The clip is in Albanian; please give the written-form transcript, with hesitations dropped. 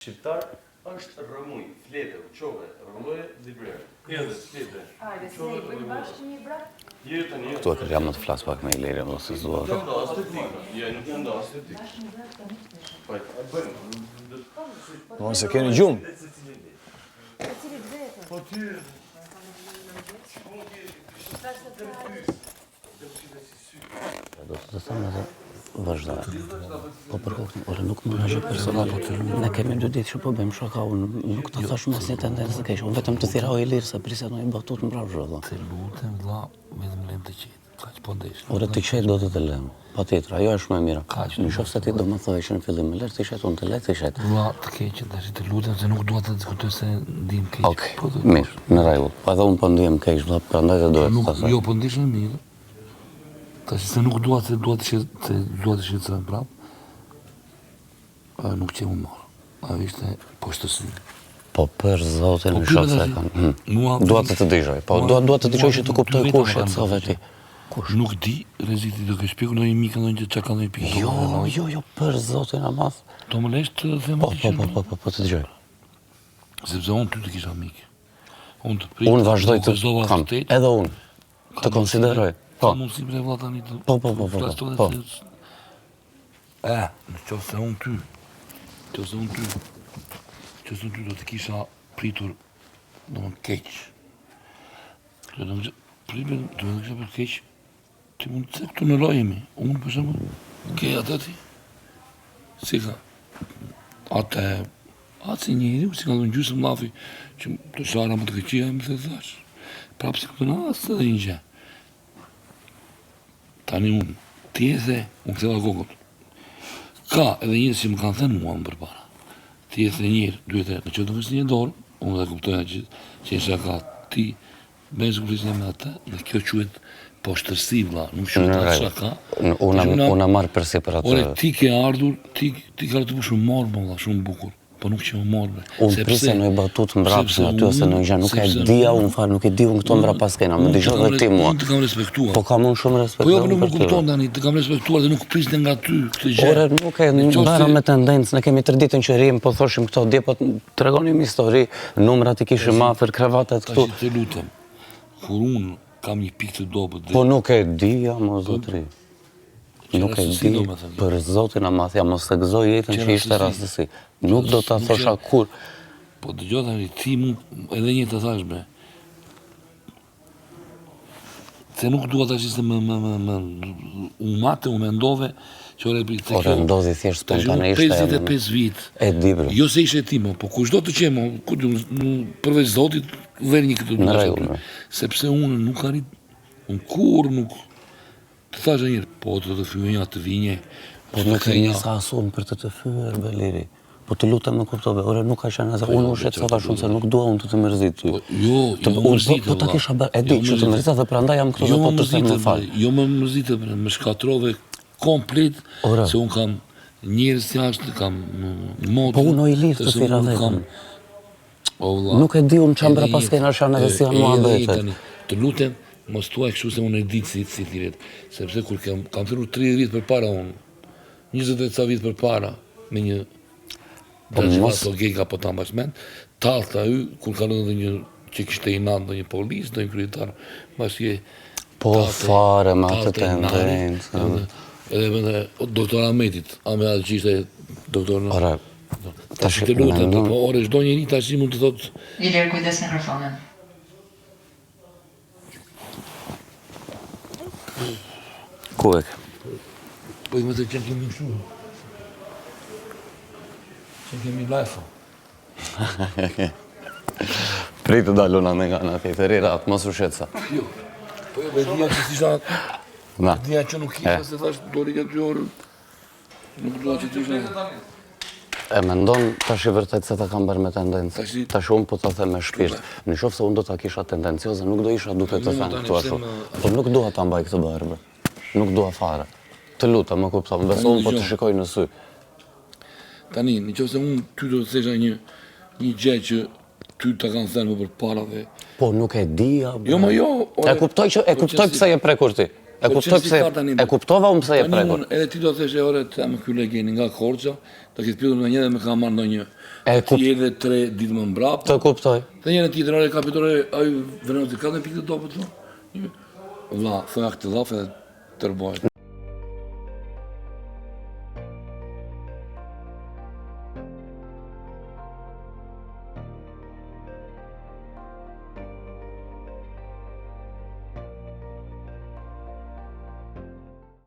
Shqiptar është rëmuj, flete, uqove, rëmloje, librere. Edhe flete. Hajde, se ne i bëjmë bashkë një brak? Këtu e kërja më të flasë pak me Ileri, më se zdua. Nuk nda estetika. Nuk nda estetika. Në se keni gjumë. E cilit vetën? Po ty... Do të thëmë edhe vazhda. Po për kokën, ore nuk më në gjë personal. Ne kemi 2 ditë që po bëjmë shaka, unë nuk të thash mes një tendencë të keqe. Unë vetëm të thira o Ilir se prisja në i batut në bravë zhëllë. Të lutem, vlla, vetëm lem të qetë. Ka që po ndesh. Ore të qetë do të lem. Pa tjetër, ajo është më e mira. Në qoftë se ti do më thoj që në fillim më lërë të qetë, unë të letë të qetë. Vlla, të keqe, tash të lutem se nuk dua të diskutoj se ndiem keq. Okej, mirë, në rregull. Pa edhe unë po ndiem keq, vlla, prandaj të duhet të thasaj. Jo, po ndihesh në mirë. Tash se nuk dua të shqetësoj prap. Nuk që më marë. A ishte poshtësi. Po për zotin në shokë se kanë. Dua të dëgjoj. Po dua të dëgjoj që të kuptoj kush e të thove ti. Nuk di, reziti do ke shpjeku në një mikë në një që ka në një pikë. Jo, për zotin Amaz. Do më lesh të them atë që... Po të dëgjoj. Sepse unë ty të kisha mikë. Unë vazhdoj të kam, edhe unë, të konsideroj. Ka mundësi bre vlla tani të... Po. Në qoftë se unë ty, do të kisha pritur, do më keq. Do më kisha për keq, ti mund të këtu në lojemi. Unë për shumë, ke atë ti. Si ka? Atë si njëri, si ka dhe në gjusë më lafi, që të shara më të këqia e më të thash. Prapë si këtë në asë dhe një gjë. Tani unë, ti e the, unë këtheva kokot. Ka edhe njërë që më kanë thënë mua më përpara. Ti e the njërë, duhet e, në që të vështë një dorë, unë dhe kuptojnë që e shaka ti, bëjnë së këflisë me atë, dhe kjo quet poshtërsi, vla, nuk quet atë shaka. Unë marë përsi për atë... Ore, ti ke ardhur, ti ka të bu shumë marë, vla, shumë bukur. Po nuk që më morë. Unë prisja në i batut më brapës në aty ose në një gjanë, nuk e dhja unë farë, nuk e di unë këto më brapas kena, më dëgjoj dhe ti mua. Unë të kam respektuar. Po kam unë shumë respektuar. Po jo, nuk më kupton tani, të kam respektuar dhe nuk prisne nga ty këtë gjë. Ore, nuk e ndara me tendencë, ne kemi 3 ditën që rrim, po thoshim këto, dje po të regonim histori, numrat i kishim afer, krevatet këtu. Tashi të lutem, kur unë kam një pikë të dobët... Po nuk e dhja, mo zotri. Nuk e di, për zotin Amathja, mos të gëzoj jetën që ishte rastësi. Nuk do të thosha kur. Po dëgjoj tani, ti mu edhe një të thash bre. Se nuk dua tash se u mate, u mendove, që ore për të kjo. Ore ndodhi thjesht spontaneisht. 55 vit. E di bre. Jo se ishe ti mo, po kushdo të qemo, përveç zotit, veri një këtë në rregull. Sepse unë nuk arrit, unë kur nuk... Të thashe njërë, po të fyënja të vinje... Po nuk e një sa asumë për të fyër, be Liri. Po të lutem më kuptove, ore nuk ka qenë edhe, unë u shqetësova shumë se nuk dua unë të mërzit ty. Jo, mërzite, po ta kisha bërë, e di që të mërzita dhe prandaj jam këtu dhe po të them më falë. Jo më mërzite, më shkatrove komplet, se unë kam njërës jashtë, kam modë... Po unë o i lirë të thira vetëm. Nuk e di unë qambra pas kena shanë edhe si janë mua betet. Të lutem, mos tuaj kështu se unë e ditë si tiret, sepse kur kam thyrur 30 vit për para unë, 20 ca vit për para, me një dërgjëvat o gejka po ta mbashmen, talë ta hy, kur kalon dhe një që kishte i nanë dhe një polis, dhe një kryetar, bashkje... Po fare me atë tendencë. Edhe me dhe doktor Ahmetit, Ahmet që ishte doktor në... Ora, tash të lutem, po ore, shdo njëri tash mund të thotë... Ilir, kujdes mikrofonin. Ku e ke? Po i me të qenë kemi kështu. Qenë kemi live-o. Pritë daluna me nga në të rira, atë mos u shetësa. Jo, po jo, dhja që si shatë, dhja që nuk kisha se thash dori këtë 2 orë, nuk doa që të shatë. E mendon tash i vërtet se ta kam bërë me tendencë. Tash unë po ta them me shpirt. Në qoftë se unë do ta kisha tendencioze, nuk do isha duke të thënë këtu ashtu. Po nuk dua ta mbaj këtë bërë. Nuk dua fare. Të lutem, më kupton, beso unë po të shikoj në sy. Tani, në qoftë se unë ty do të thesha një gjë që ty ta kanë thënë më përpara dhe... Po nuk e dija. Jo, më jo. E kuptoj pse je prekur ti. E kuptova unë pse je prekur. Edhe ti do të theshe ore të më ky legeni nga Korça, do këtë pyetur në një dhe më ka marrë ndonjë Ti edhe 3 ditë më mbrapa. Të kuptoj. Të njëri tjetër ai kapitore ai vendos të kanë pikë të topit thonë. Vlla, thoya këtë dhafë edhe tërboj.